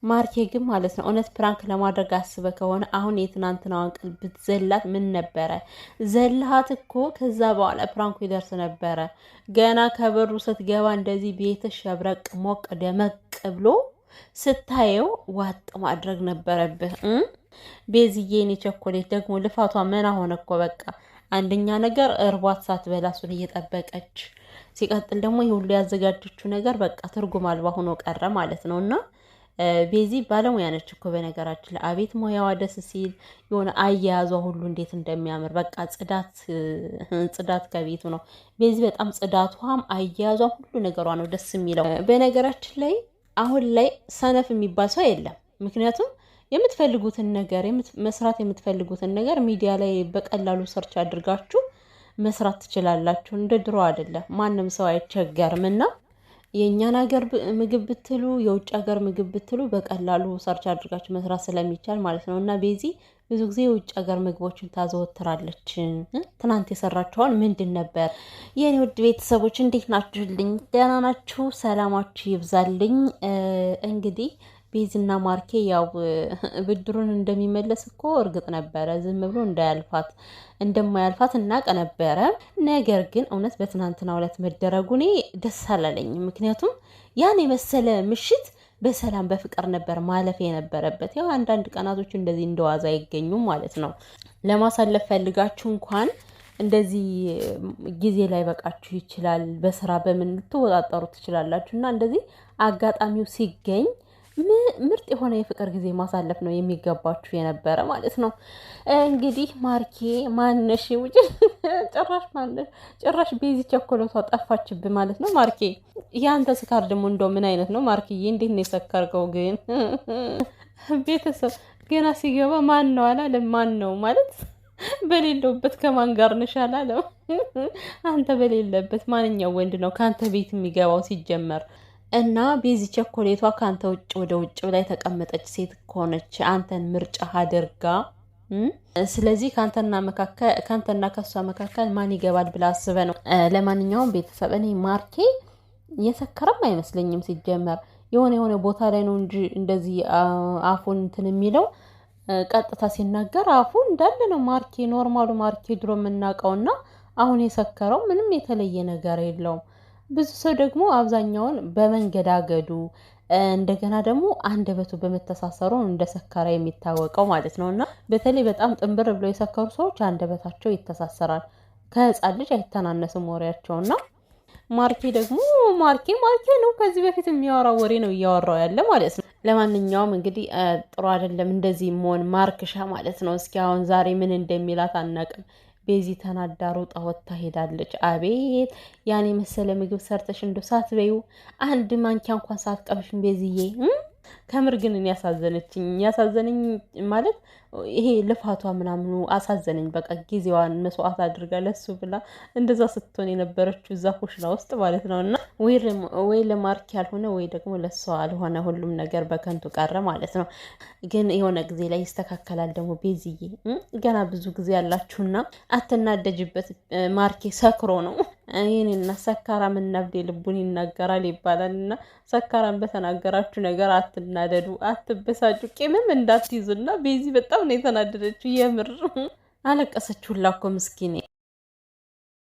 ማርኬ ግን ማለት ነው እውነት ፕራንክ ለማድረግ አስበ ከሆነ አሁን የትናንትናዋን ቀን ብትዘላት ምን ነበረ? ዘልሃት እኮ ከዛ በኋላ ፕራንኩ ይደርስ ነበረ። ገና ከበሩ ስትገባ እንደዚህ ቤትሽ ሸብረቅ ሞቅ ደመቅ ብሎ ስታየው ዋጥ ማድረግ ነበረብህ። ቤዝዬን የቸኮሌት ደግሞ ልፋቷ መና ሆነ እኮ በቃ አንደኛ ነገር እርቧት ሳትበላ እሱን እየጠበቀች ሲቀጥል ደግሞ የሁሉ ያዘጋጀችው ነገር በቃ ትርጉም አልባ ሆኖ ቀረ ማለት ነው። እና ቤዚ ባለሙያ ነች እኮ በነገራችን ላይ አቤት ሙያዋ ደስ ሲል የሆነ አያያዟ ሁሉ እንዴት እንደሚያምር በቃ ጽዳት ከቤቱ ነው። ቤዚ በጣም ጽዳቷም አያያዟም ሁሉ ነገሯ ነው ደስ የሚለው። በነገራችን ላይ አሁን ላይ ሰነፍ የሚባል ሰው የለም። ምክንያቱም የምትፈልጉትን ነገር መስራት የምትፈልጉትን ነገር ሚዲያ ላይ በቀላሉ ሰርች አድርጋችሁ መስራት ትችላላችሁ። እንደ ድሮ አይደለም፣ ማንም ሰው አይቸገርም። እና የእኛን ሀገር ምግብ ብትሉ የውጭ ሀገር ምግብ ብትሉ በቀላሉ ሰርች አድርጋችሁ መስራት ስለሚቻል ማለት ነው። እና ቤዚ ብዙ ጊዜ የውጭ ሀገር ምግቦችን ታዘወትራለች። ትናንት የሰራችኋል ምንድን ነበር? የኔ ውድ ቤተሰቦች እንዴት ናችሁልኝ? ደህና ናችሁ? ሰላማችሁ ይብዛልኝ። እንግዲህ ቤዝና ማርኬ ያው ብድሩን እንደሚመለስ እኮ እርግጥ ነበረ። ዝም ብሎ እንደማያልፋት እናቀ ነበረ። ነገር ግን እውነት በትናንትናው ዕለት መደረጉ እኔ ደስ አላለኝም። ምክንያቱም ያን የመሰለ ምሽት በሰላም በፍቅር ነበር ማለፍ የነበረበት። ያው አንዳንድ ቀናቶች እንደዚህ እንደዋዛ አይገኙም ማለት ነው። ለማሳለፍ ፈልጋችሁ እንኳን እንደዚህ ጊዜ ላይ በቃችሁ ይችላል። በስራ በምን ልትወጣጠሩ ትችላላችሁ። እና እንደዚህ አጋጣሚው ሲገኝ ምርጥ የሆነ የፍቅር ጊዜ ማሳለፍ ነው የሚገባችሁ የነበረ ማለት ነው። እንግዲህ ማርኬ ማነሽ ውጭ ጭራሽ ቤዚ ቸኮለቷ ጠፋችብ ማለት ነው። ማርኬ ያንተ ስካር ደግሞ እንደው ምን አይነት ነው ማርኬዬ? እንዴት ነው የሰከርከው ግን? ቤተሰብ ገና ሲገባ ማን ነው አላለም። ማን ነው ማለት በሌለውበት ከማን ጋር ነሽ አላለም። አንተ በሌለበት ማንኛው ወንድ ነው ከአንተ ቤት የሚገባው ሲጀመር? እና ቤዚ ቸኮሌቷ ካንተ ውጭ ወደ ውጭ ላይ ተቀመጠች ሴት ከሆነች አንተን ምርጫ አድርጋ፣ ስለዚህ ካንተና ከሷ መካከል ማን ይገባል ብላ አስበ ነው። ለማንኛውም ቤተሰብ እኔ ማርኬ የሰከረም አይመስለኝም ሲጀመር የሆነ ቦታ ላይ ነው እንጂ እንደዚህ አፉን እንትን የሚለው ቀጥታ ሲናገር አፉ እንዳለ ነው። ማርኬ ኖርማሉ ማርኬ ድሮ የምናውቀውና አሁን የሰከረው ምንም የተለየ ነገር የለውም። ብዙ ሰው ደግሞ አብዛኛውን በመንገዳገዱ እንደገና ደግሞ አንደበቱ በመተሳሰሩ እንደሰከረ የሚታወቀው ማለት ነው። እና በተለይ በጣም ጥንብር ብለው የሰከሩ ሰዎች አንደበታቸው ይተሳሰራል። ከህፃን ልጅ አይተናነስም ወሬያቸውና ማርኬ ደግሞ ማርኬ ነው። ከዚህ በፊት የሚያወራው ወሬ ነው እያወራው ያለ ማለት ነው። ለማንኛውም እንግዲህ ጥሩ አይደለም እንደዚህ መሆን ማርክሻ ማለት ነው። እስኪ አሁን ዛሬ ምን እንደሚላት አናውቅም። ቤዚ ተናዳ ሮጣ ወጥታ ሄዳለች። አቤት ያኔ መሰለ ምግብ ሰርተሽ እንደው ሳትበዩ አንድ ማንኪያ እንኳን ሳትቀምሽም ቤዚዬ። ከምር ግን ያሳዘነኝ ማለት ይሄ ልፋቷ ምናምኑ አሳዘነኝ። በቃ ጊዜዋን መስዋዕት አድርጋ ለሱ ብላ እንደዛ ስትሆን የነበረችው እዛ ኩሽና ውስጥ ማለት ነው። እና ወይ ለማርክ ያልሆነ ወይ ደግሞ ለሷ አልሆነ፣ ሁሉም ነገር በከንቱ ቀረ ማለት ነው። ግን የሆነ ጊዜ ላይ ይስተካከላል። ደግሞ ቤዝዬ ገና ብዙ ጊዜ ያላችሁና አትናደጅበት። ማርኬ ሰክሮ ነው። ይህንና ሰካራም እናብዴ ልቡን ይናገራል ይባላል። እና ሰካራም በተናገራችሁ ነገር አትናደዱ፣ አትበሳጩ፣ ቂምም እንዳትይዙና ቤዚ በጣም ነው የተናደደችው። የምር አለቀሰችሁላ እኮ ምስኪኔ።